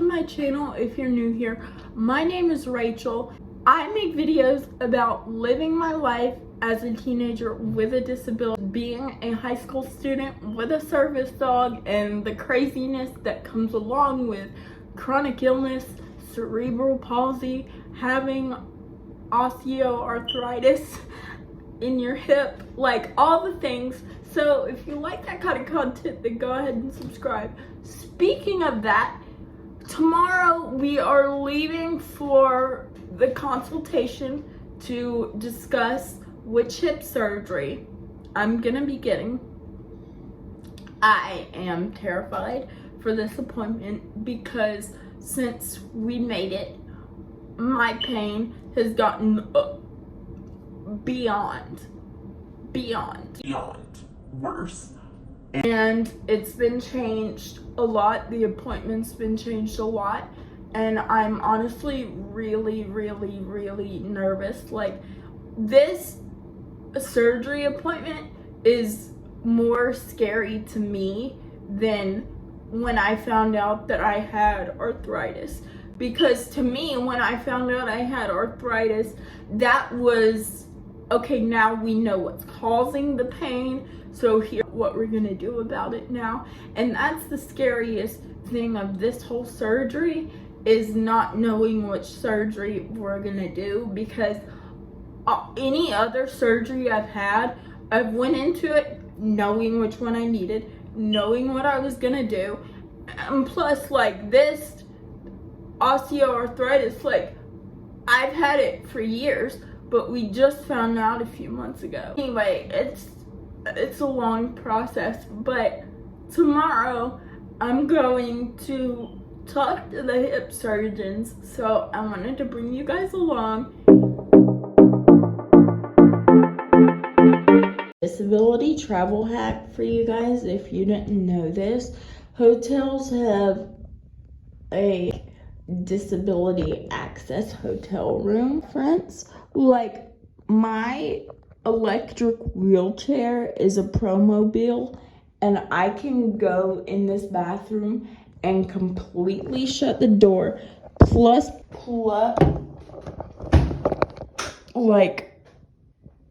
to my channel if you're new here. My name is Rachel. I make videos about living my life as a teenager with a disability, being a high school student with a service dog, and the craziness that comes along with chronic illness, cerebral palsy, having osteoarthritis in your hip, like all the things. So if you like that kind of content, then go ahead and subscribe. Speaking of that, tomorrow we are leaving for the consultation to discuss which hip surgery I'm gonna be getting. I am terrified for this appointment because since we made it, my pain has gotten beyond worse. And it's been changed a lot. The appointment's been changed a lot. And I'm honestly really nervous. Like, this surgery appointment is more scary to me than when I found out that I had arthritis. Because to me, when I found out I had arthritis, that was, okay, now we know what's causing the pain, so here's what we're gonna do about it now. And that's the scariest thing of this whole surgery, is not knowing which surgery we're gonna do. Because any other surgery I've had, I've went into it knowing which one I needed, knowing what I was gonna do. And plus, like, this osteoarthritis, like, I've had it for years, but we just found out a few months ago. Anyway, it's a long process, but tomorrow I'm going to talk to the hip surgeons, so I wanted to bring you guys along. Disability travel hack for you guys, if you didn't know this. Hotels have a disability access hotel room. Friends, like, my electric wheelchair is a Promobile, and I can go in this bathroom and completely shut the door, plus pull up, like,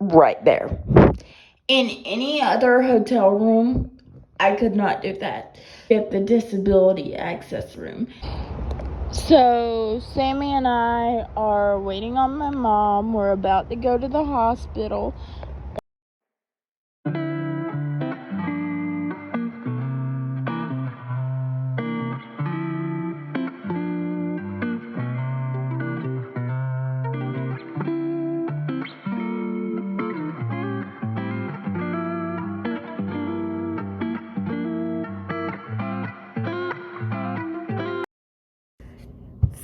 right there. In any other hotel room, I could not do that. At the disability access room. So Sammy and I are waiting on my mom. We're about to go to the hospital.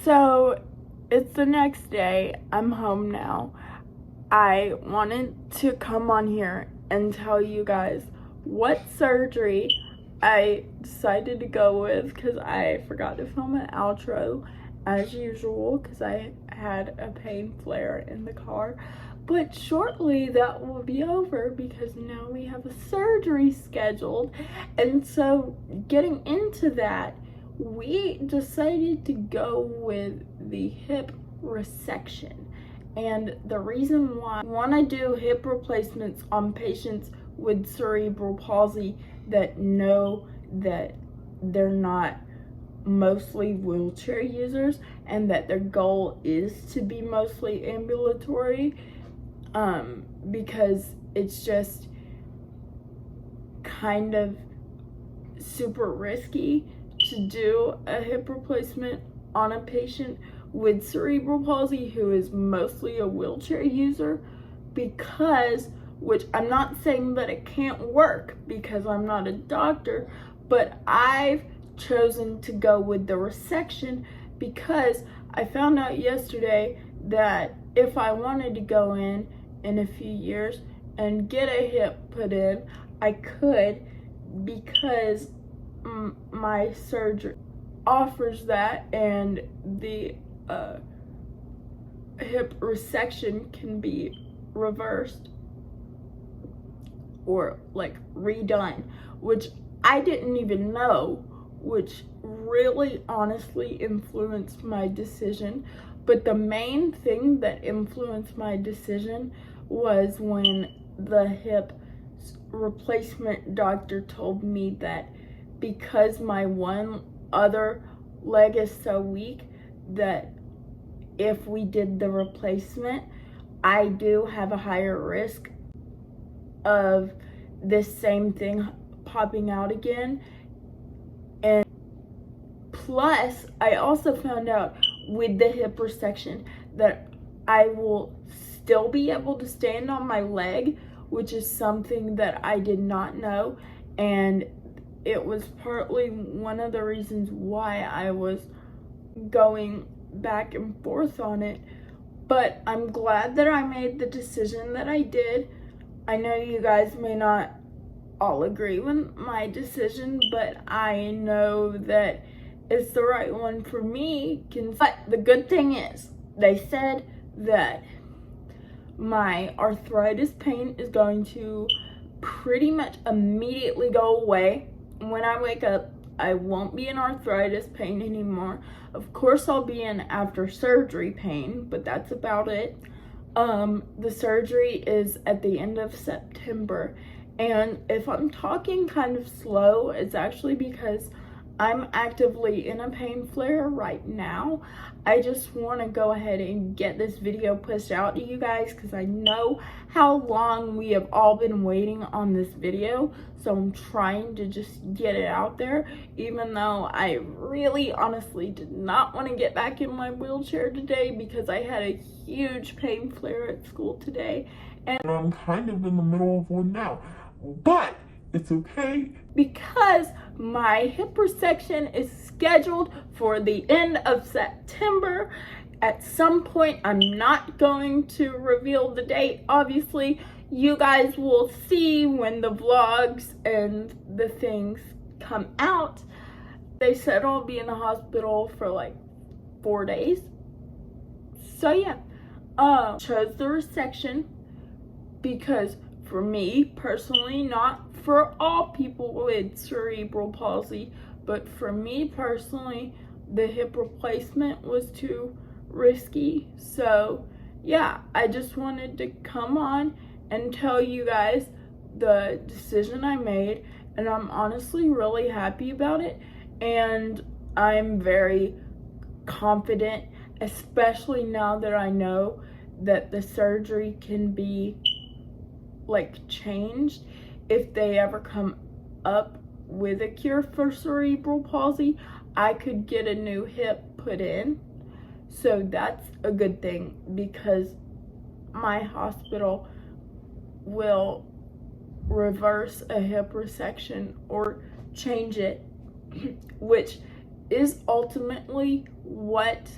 So it's the next day. I'm home now. I wanted to come on here and tell you guys what surgery I decided to go with, because I forgot to film an outro as usual because I had a pain flare in the car. But shortly that will be over because now we have a surgery scheduled. And so getting into that, we decided to go with the hip resection. And the reason why I want to do hip replacements on patients with cerebral palsy that know that they're not mostly wheelchair users and that their goal is to be mostly ambulatory, because it's just kind of super risky to do a hip replacement on a patient with cerebral palsy who is mostly a wheelchair user, because, which I'm not saying that it can't work because I'm not a doctor, but I've chosen to go with the resection because I found out yesterday that if I wanted to go in a few years and get a hip put in, I could, because my surgery offers that, and the hip resection can be reversed or like redone, which I didn't even know which really honestly influenced my decision. But the main thing that influenced my decision was when the hip replacement doctor told me that because my one other leg is so weak, that if we did the replacement, I do have a higher risk of this same thing popping out again. And plus, I also found out with the hip resection that I will still be able to stand on my leg, which is something that I did not know. And it was partly one of the reasons why I was going back and forth on it. But I'm glad that I made the decision that I did. I know you guys may not all agree with my decision, but I know that it's the right one for me. But the good thing is, they said that my arthritis pain is going to pretty much immediately go away. When I wake up, I won't be in arthritis pain anymore. Of course, I'll be in after surgery pain, but that's about it. The surgery is at the end of September. And if I'm talking kind of slow, it's actually because I'm actively in a pain flare right now. I just want to go ahead and get this video pushed out to you guys because I know how long we have all been waiting on this video. So I'm trying to just get it out there, even though I really honestly did not want to get back in my wheelchair today because I had a huge pain flare at school today. And I'm kind of in the middle of one now, but it's okay because my hip resection is scheduled for the end of September. At some point, I'm not going to reveal the date. Obviously, you guys will see when the vlogs and the things come out. They said I'll be in the hospital for like 4 days. So yeah, chose the resection because for me personally, not for all people with cerebral palsy, but for me personally, the hip replacement was too risky. So yeah, I just wanted to come on and tell you guys the decision I made, and I'm honestly really happy about it, and I'm very confident, especially now that I know that the surgery can be like changed if they ever come up with a cure for cerebral palsy. I could get a new hip put in, so that's a good thing because my hospital will reverse a hip resection or change it, which is ultimately what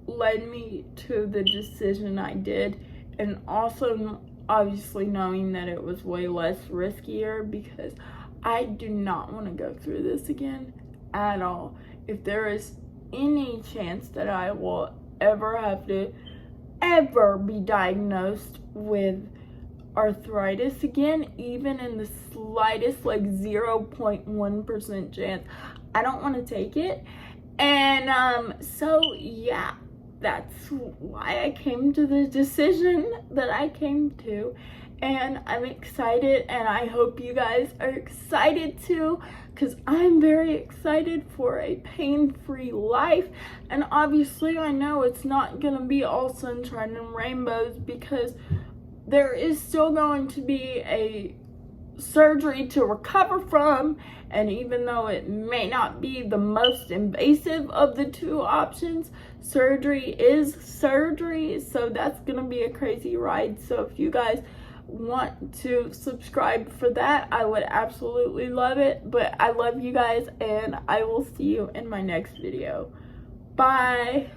led me to the decision I did, and also obviously knowing that it was way less riskier because I do not want to go through this again at all. If there is any chance that I will ever have to be diagnosed with arthritis again, even in the slightest, like 0.1% chance, I don't want to take it. And so yeah, that's why I came to the decision that I came to, and I'm excited, and I hope you guys are excited too, because I'm very excited for a pain-free life. And obviously I know it's not gonna be all sunshine and rainbows because there is still going to be a surgery to recover from, and even though it may not be the most invasive of the two options, surgery is surgery, so that's gonna be a crazy ride. So if you guys want to subscribe for that, I would absolutely love it. But I love you guys, and I will see you in my next video. Bye.